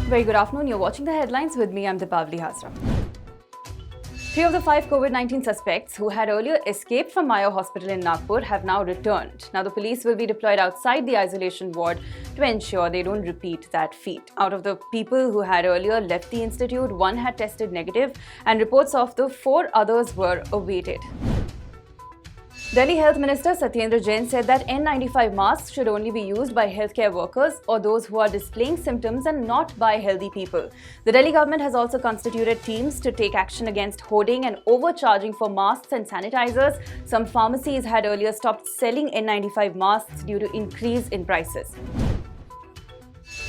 Very good afternoon. You're watching the headlines with me. I'm Deepavali Hazra. 3 of the 5 COVID-19 suspects who had earlier escaped from Mayo Hospital in Nagpur have now returned. Now, the police will be deployed outside the isolation ward to ensure they don't repeat that feat. Out of the people who had earlier left the institute, 1 had tested negative and reports of the 4 others were awaited. Delhi Health Minister Satyendra Jain said that N95 masks should only be used by healthcare workers or those who are displaying symptoms and not by healthy people. The Delhi government has also constituted teams to take action against hoarding and overcharging for masks and sanitizers. Some pharmacies had earlier stopped selling N95 masks due to increase in prices.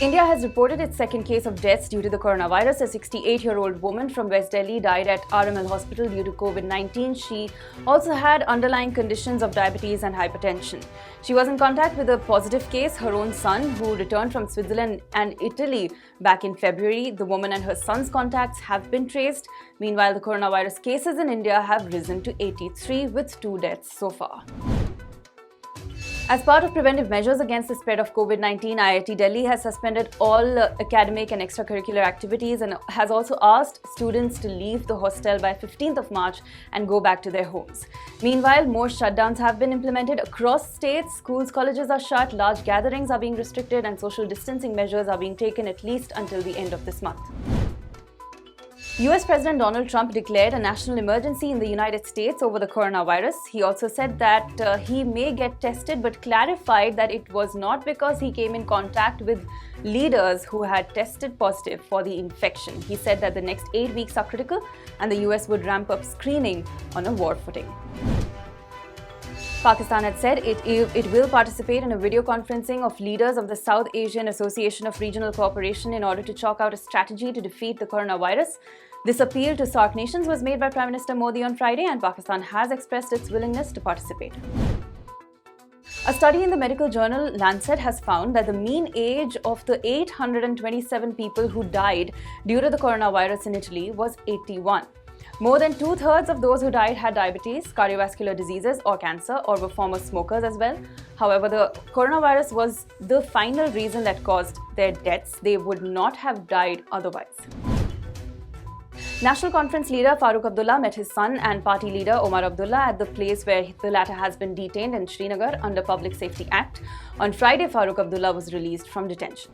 India has reported its second case of deaths due to the coronavirus. A 68-year-old woman from West Delhi died at RML Hospital due to COVID-19. She also had underlying conditions of diabetes and hypertension. She was in contact with a positive case, her own son, who returned from Switzerland and Italy back in February. The woman and her son's contacts have been traced. Meanwhile, the coronavirus cases in India have risen to 83 with 2 deaths so far. As part of preventive measures against the spread of COVID-19, IIT Delhi has suspended all academic and extracurricular activities and has also asked students to leave the hostel by 15th of March and go back to their homes. Meanwhile, more shutdowns have been implemented across states. Schools, colleges are shut, large gatherings are being restricted, and social distancing measures are being taken at least until the end of this month. US President Donald Trump declared a national emergency in the United States over the coronavirus. He also said that he may get tested, but clarified that it was not because he came in contact with leaders who had tested positive for the infection. He said that the next 8 weeks are critical and the US would ramp up screening on a war footing. Pakistan had said it will participate in a video conferencing of leaders of the South Asian Association of Regional Cooperation in order to chalk out a strategy to defeat the coronavirus. This appeal to SAARC nations was made by Prime Minister Modi on Friday, and Pakistan has expressed its willingness to participate. A study in the medical journal Lancet has found that the mean age of the 827 people who died due to the coronavirus in Italy was 81. More than 2/3 of those who died had diabetes, cardiovascular diseases or cancer, or were former smokers as well. However, the coronavirus was the final reason that caused their deaths. They would not have died otherwise. National Conference leader Farooq Abdullah met his son and party leader Omar Abdullah at the place where the latter has been detained in Srinagar under Public Safety Act. On Friday, Farooq Abdullah was released from detention.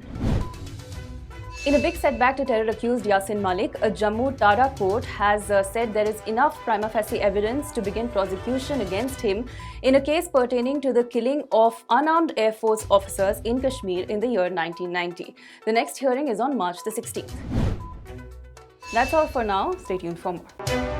In a big setback to terror-accused Yasin Malik, a Jammu TADA court has said there is enough prima facie evidence to begin prosecution against him in a case pertaining to the killing of unarmed Air Force officers in Kashmir in the year 1990. The next hearing is on March the 16th. That's all for now. Stay tuned for more.